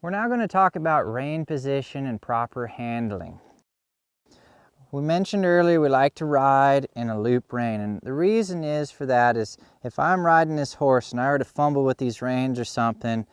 We're now going to talk about rein position and proper handling. We mentioned earlier we like to ride in a loop rein, and the reason is for that is if I'm riding this horse and I were to fumble with these reins or something,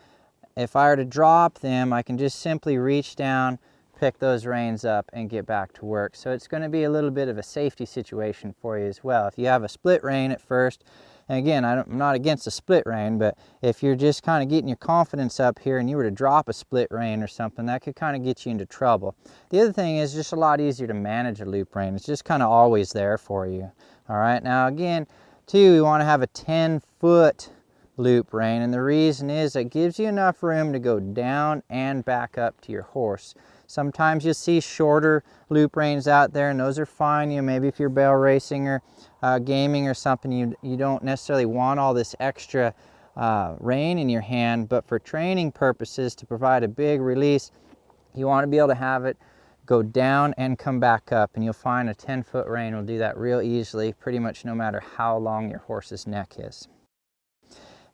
if I were to drop them, I can just simply reach down, pick those reins up and get back to work. So it's going to be a little bit of a safety situation for you as well. If you have a split rein at first, and again, I'm not against a split rein, but if you're just kind of getting your confidence up here and you were to drop a split rein or something, that could kind of get you into trouble. The other thing is just a lot easier to manage a loop rein. It's just kind of always there for you. All right, now again, too, we want to have a 10-foot loop rein, and the reason is it gives you enough room to go down and back up to your horse. Sometimes you'll see shorter loop reins out there, and those are fine. You know, maybe if you're barrel racing or gaming or something, you don't necessarily want all this extra rein in your hand, but for training purposes, to provide a big release, you want to be able to have it go down and come back up, and you'll find a 10-foot rein will do that real easily, pretty much no matter how long your horse's neck is.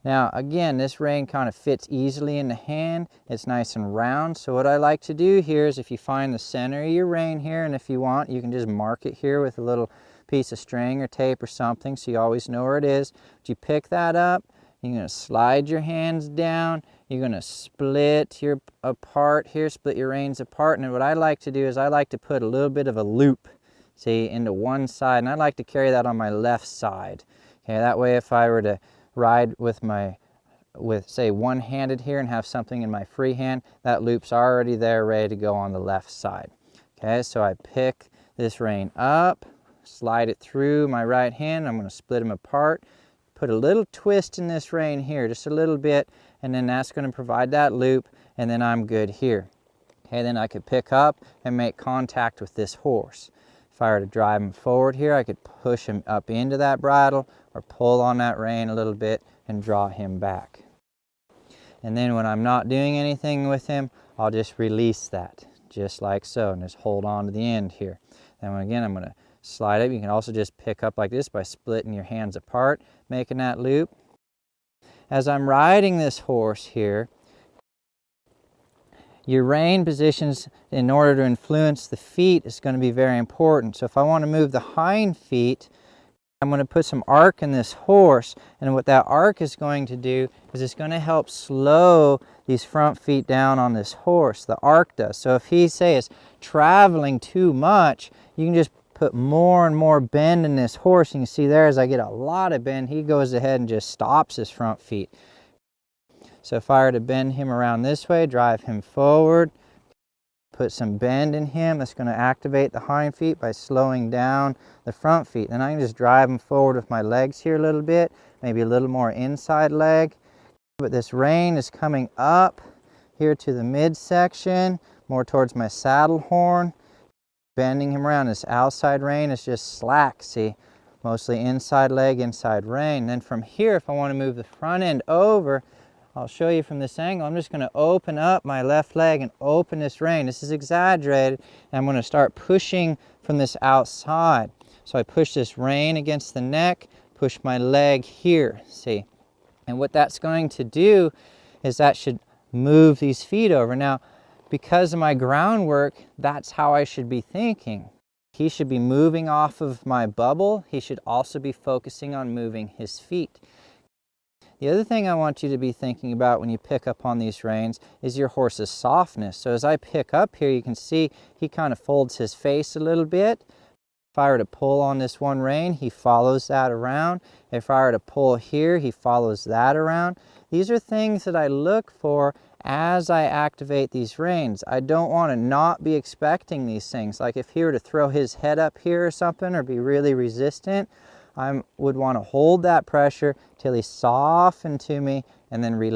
Now again, this rein kind of fits easily in the hand. It's nice and round. So what I like to do here is, if you find the center of your rein here, and if you want, you can just mark it here with a little piece of string or tape or something so you always know where it is. But you pick that up, you're going to slide your hands down, you're going to split your apart here, split your reins apart. And what I like to do is I like to put a little bit of a loop, see, into one side, and I like to carry that on my left side. Okay, that way if I were to ride with say one-handed here and have something in my free hand, that loop's already there ready to go on the left side. Okay, so I pick this rein up, slide it through my right hand, I'm going to split them apart, put a little twist in this rein here, just a little bit, and then that's going to provide that loop, and then I'm good here. Okay, then I could pick up and make contact with this horse. If I were to drive him forward here, I could push him up into that bridle or pull on that rein a little bit and draw him back. And then when I'm not doing anything with him, I'll just release that, just like so, and just hold on to the end here. And again, I'm going to slide up. You can also just pick up like this by splitting your hands apart, making that loop. As I'm riding this horse here, your rein positions in order to influence the feet is going to be very important. So if I want to move the hind feet, I'm going to put some arc in this horse, and what that arc is going to do is it's going to help slow these front feet down on this horse. The arc does. So if he, say, is traveling too much, you can just put more and more bend in this horse. And you can see there, as I get a lot of bend, he goes ahead and just stops his front feet. So if I were to bend him around this way, drive him forward, put some bend in him, that's going to activate the hind feet by slowing down the front feet. Then I can just drive him forward with my legs here a little bit, maybe a little more inside leg. But this rein is coming up here to the midsection, more towards my saddle horn. Bending him around, this outside rein is just slack, see? Mostly inside leg, inside rein. Then from here, if I want to move the front end over, I'll show you from this angle. I'm just going to open up my left leg and open this rein. This is exaggerated, and I'm going to start pushing from this outside. So I push this rein against the neck, push my leg here, see? And what that's going to do is that should move these feet over. Now, because of my groundwork, that's how I should be thinking. He should be moving off of my bubble. He should also be focusing on moving his feet. The other thing I want you to be thinking about when you pick up on these reins is your horse's softness. So as I pick up here, you can see he kind of folds his face a little bit. If I were to pull on this one rein, he follows that around. If I were to pull here, he follows that around. These are things that I look for as I activate these reins. I don't want to not be expecting these things. Like if he were to throw his head up here or something, or be really resistant, I would want to hold that pressure till he softened to me and then release.